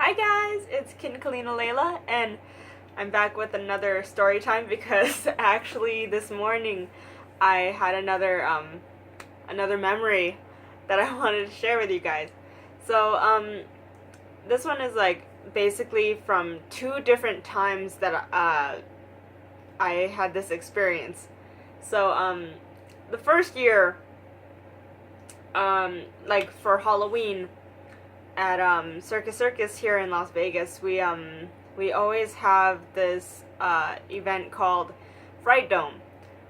Hi guys, it's Kalina Layla, and I'm back with another story time because actually this morning I had another memory that I wanted to share with you guys. So this one is like basically from two different times that I had this experience. So the first year, like for Halloween at Circus here in Las Vegas, we always have this event called Fright Dome,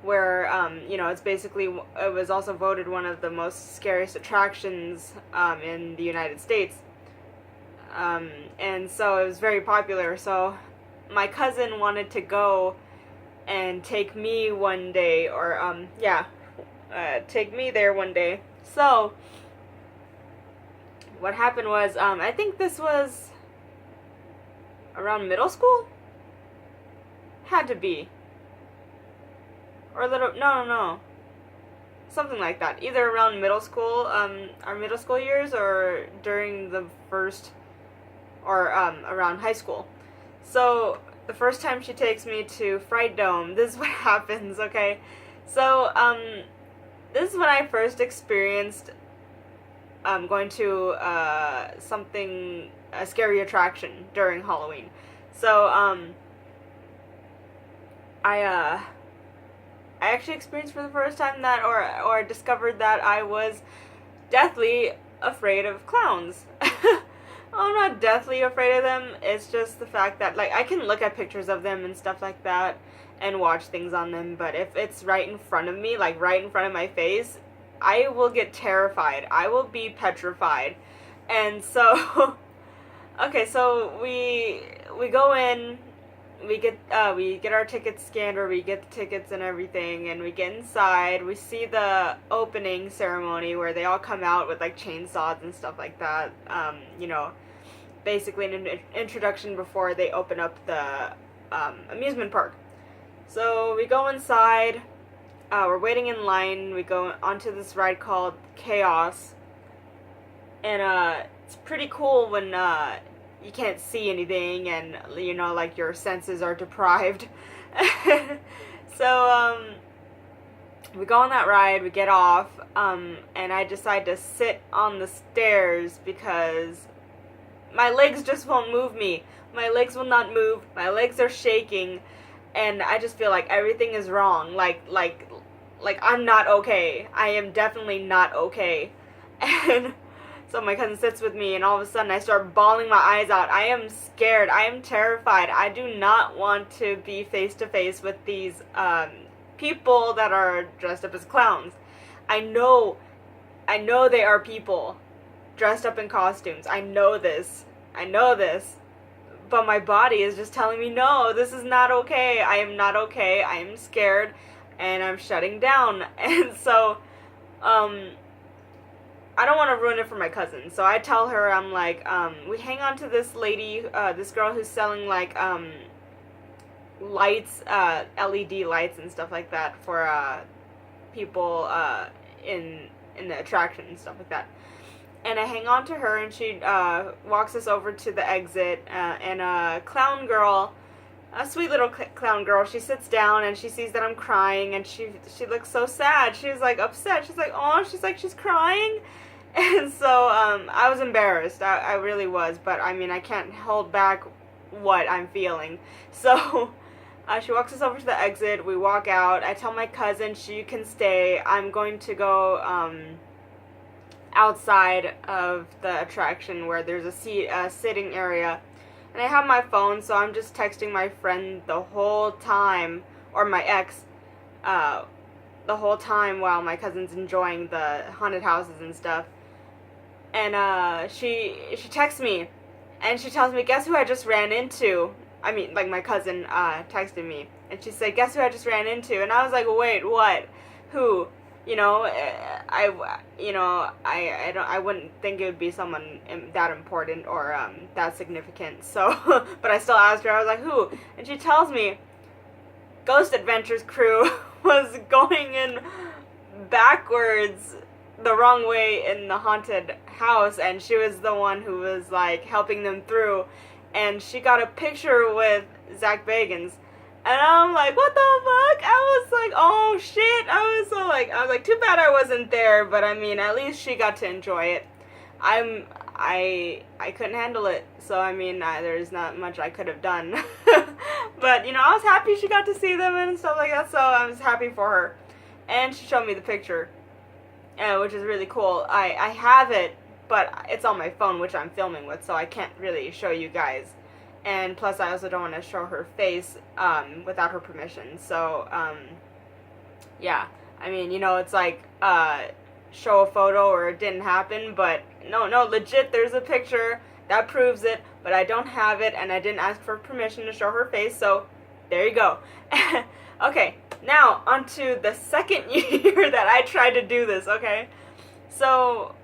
where it's basically, it was also voted one of the most scariest attractions in the United States, and so it was very popular. So my cousin wanted to go and take me one day, or take me there one day. So what happened was, I think this was around middle school? Had to be. Or a little, no. Something like that. Either around middle school, our middle school years, or during the first, or around high school. So the first time she takes me to Fright Dome, this is what happens, okay? So, this is when I first experienced going to a scary attraction during Halloween. So I actually experienced for the first time that, or discovered that I was deathly afraid of clowns. I'm not deathly afraid of them. It's just the fact that, like, I can look at pictures of them and stuff like that and watch things on them, but if it's right in front of me, like right in front of my face, I will get terrified. I will be petrified. And so okay, so we go in, we get our tickets scanned, or we get the tickets and everything, and we get inside. We see the opening ceremony where they all come out with like chainsaws and stuff like that. Basically an introduction before they open up the amusement park. So we go inside. We're waiting in line. We go onto this ride called Chaos, and it's pretty cool when you can't see anything, and like your senses are deprived. So we go on that ride. We get off, and I decide to sit on the stairs because my legs just won't move me. My legs will not move. My legs are shaking, and I just feel like everything is wrong. Like I'm not okay. I am definitely not okay. And so my cousin sits with me, and all of a sudden I start bawling my eyes out. I am scared. I am terrified. I do not want to be face to face with these people that are dressed up as clowns. I know they are people dressed up in costumes. I know this. But my body is just telling me, no, this is not okay. I am not okay. I am scared, and I'm shutting down. And so, I don't want to ruin it for my cousin. So I tell her, I'm like, we hang on to this lady, this girl who's selling like, lights, LED lights and stuff like that for, people, in the attraction and stuff like that. And I hang on to her, and she walks us over to the exit, and a clown girl, a sweet little clown girl, she sits down, and she sees that I'm crying, and she looks so sad. She's like upset. She's like, oh, she's crying. And so I was embarrassed. I really was, but I mean, I can't hold back what I'm feeling. So she walks us over to the exit. We walk out. I tell my cousin she can stay. I'm going to go outside of the attraction where there's a sitting area, and I have my phone, so I'm just texting my friend the whole time, or my ex, the whole time while my cousin's enjoying the haunted houses and stuff. And she texts me, and she tells me, guess who I just ran into? I mean, like, my cousin texted me, and she said, guess who I just ran into? And I was like, wait, what? Who? I wouldn't think it would be someone that important or that significant. So, but I still asked her. I was like, who? And she tells me, Ghost Adventures crew was going in backwards the wrong way in the haunted house, and she was the one who was like helping them through, and she got a picture with Zach Bagans. And I'm like, what the fuck? I was like, oh shit. I was like, too bad I wasn't there, but I mean, at least she got to enjoy it. I couldn't handle it, so I mean, there's not much I could have done. But, you know, I was happy she got to see them and stuff like that, so I was happy for her. And she showed me the picture, which is really cool. I have it, but it's on my phone, which I'm filming with, so I can't really show you guys. And plus, I also don't want to show her face without her permission. So, yeah. I mean, you know, it's like, show a photo or it didn't happen, but no, legit, there's a picture that proves it, but I don't have it, and I didn't ask for permission to show her face, so there you go. Okay, now, on to the second year that I tried to do this, okay? So,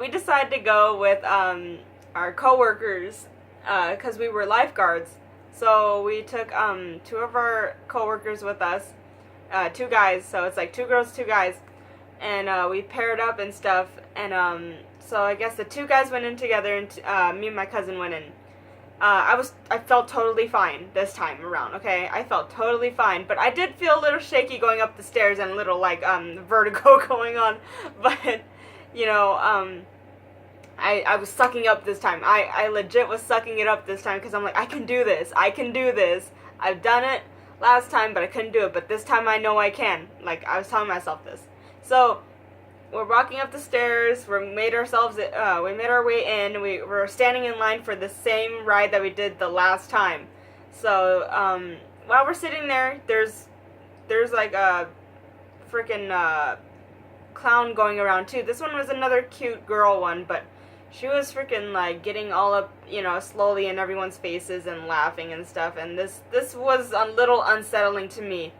we decided to go with, our coworkers, because we were lifeguards. So we took two of our coworkers with us, two guys, so it's like 2 girls, 2 guys, and we paired up and stuff, and so I guess the 2 guys went in together, and me and my cousin went in. I felt totally fine this time around, okay? I felt totally fine, but I did feel a little shaky going up the stairs and a little, like, vertigo going on, but, you know, I was sucking up this time. I legit was sucking it up this time, because I'm like, I can do this. I've done it last time, but I couldn't do it. But this time I know I can. Like, I was telling myself this. So, we're walking up the stairs. We made our way in. We were standing in line for the same ride that we did the last time. So, while we're sitting there, there's like a freaking clown going around too. This one was another cute girl one, but she was freaking like getting all up, you know, slowly in everyone's faces and laughing and stuff, and this was a little unsettling to me.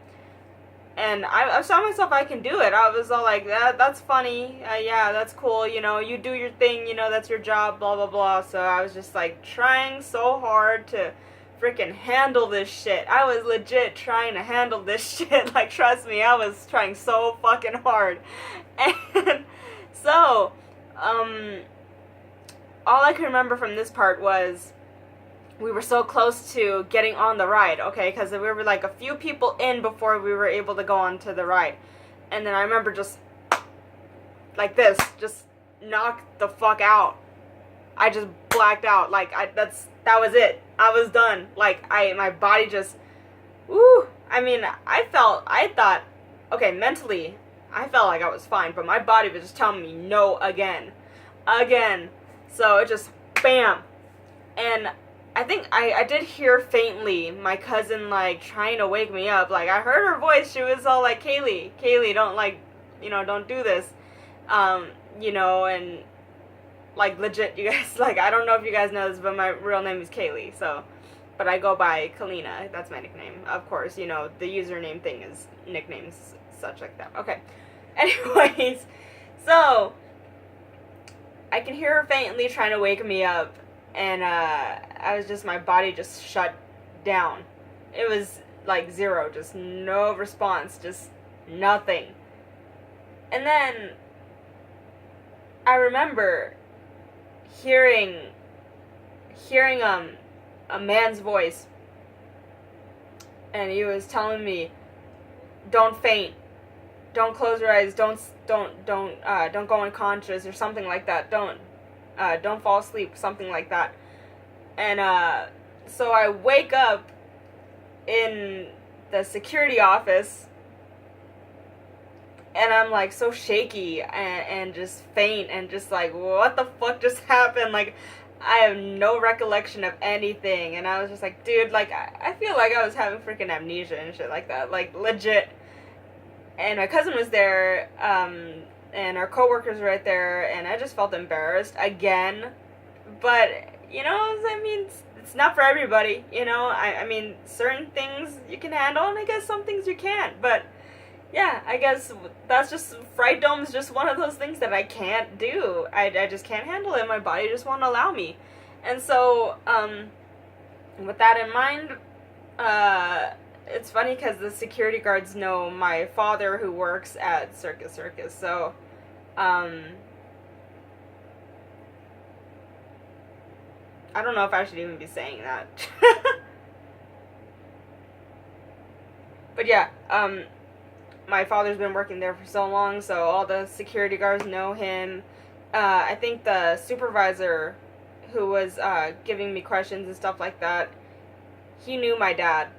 And I saw myself, I can do it. I was all like, that's funny, yeah, that's cool, you know, you do your thing, you know, that's your job, blah, blah, blah. So I was just like trying so hard to freaking handle this shit. I was legit trying to handle this shit. Like, trust me, I was trying so fucking hard. And so, all I can remember from this part was we were so close to getting on the ride, okay, because we were like a few people in before we were able to go on to the ride. And then I remember just like this, just knocked the fuck out. I just blacked out. Like, that was it. I was done. Like, my body just, woo. I mean, I thought, okay, mentally, I felt like I was fine, but my body was just telling me no again. So it just, bam. And I think I did hear faintly my cousin, like, trying to wake me up. Like, I heard her voice. She was all like, Kaylee, don't, like, you know, don't do this. You know, and, like, legit, you guys, like, I don't know if you guys know this, but my real name is Kaylee, so, but I go by Kalina. That's my nickname. Of course, you know, the username thing is nicknames, such like that. Okay. Anyways, so I can hear her faintly trying to wake me up, and I was just, my body just shut down. It was like zero, just no response, just nothing. And then I remember hearing a man's voice, and he was telling me, don't faint, don't close your eyes, don't go unconscious, or something like that, don't fall asleep, something like that. And so I wake up in the security office, and I'm like so shaky and just faint and just like, what the fuck just happened? Like, I have no recollection of anything, and I was just like, dude, like, I feel like I was having freaking amnesia and shit like that, like, legit. And my cousin was there, and our coworkers were right there, and I just felt embarrassed again. But, you know, I mean, it's not for everybody, you know. I mean, certain things you can handle, and I guess some things you can't. But yeah, I guess that's just, Fright Dome is just one of those things that I can't do. I just can't handle it. My body just won't allow me. And so, with that in mind, it's funny because the security guards know my father, who works at Circus. So Um, I don't know if I should even be saying that. But yeah, my father's been working there for so long, so all the security guards know him. I think the supervisor who was giving me questions and stuff like that, he knew my dad.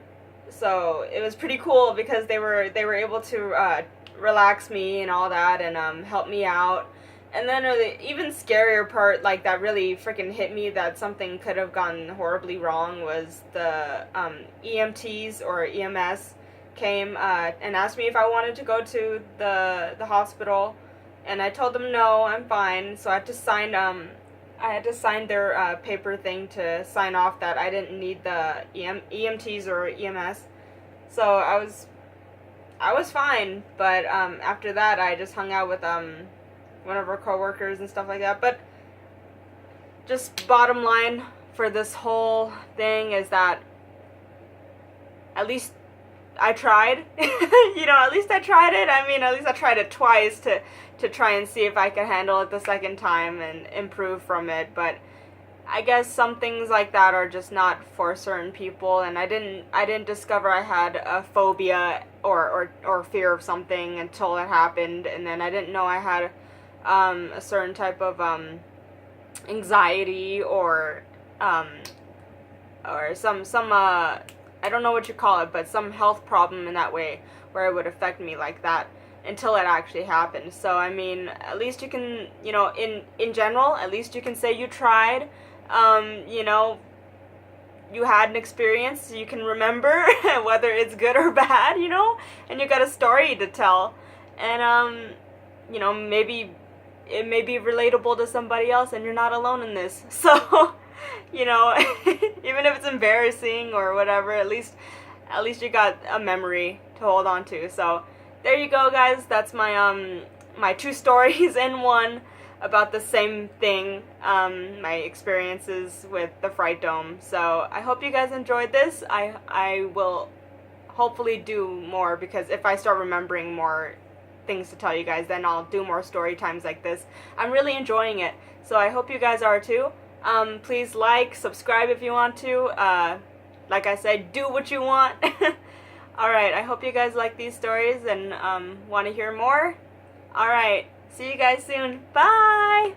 So it was pretty cool because they were able to relax me and all that, and help me out. And then the even scarier part, like that really freaking hit me that something could have gone horribly wrong, was the EMTs or EMS came and asked me if I wanted to go to the hospital, and I told them no, I'm fine. So I had to sign their paper thing to sign off that I didn't need the EMTs or EMS. So I was fine, but after that I just hung out with one of our coworkers and stuff like that. But just bottom line for this whole thing is that at least I tried. At least I tried it. I mean, at least I tried it twice to try and see if I could handle it the second time and improve from it. But I guess some things like that are just not for certain people, and I didn't discover I had a phobia or fear of something until it happened, and then I didn't know I had a certain type of anxiety or some I don't know what you call it, but some health problem in that way where it would affect me like that until it actually happened. So I mean, at least you can, in general, at least you can say you tried. You had an experience, you can remember whether it's good or bad, and you got a story to tell, and maybe it may be relatable to somebody else, and you're not alone in this. So even if it's embarrassing or whatever, at least you got a memory to hold on to. So there you go, guys. That's my my two stories in one about the same thing, my experiences with the Fright Dome. So I hope you guys enjoyed this. I will hopefully do more, because if I start remembering more things to tell you guys, then I'll do more story times like this. I'm really enjoying it, so I hope you guys are too. Please like, subscribe if you want to. Like I said, do what you want. Alright, I hope you guys like these stories and want to hear more. Alright, see you guys soon. Bye!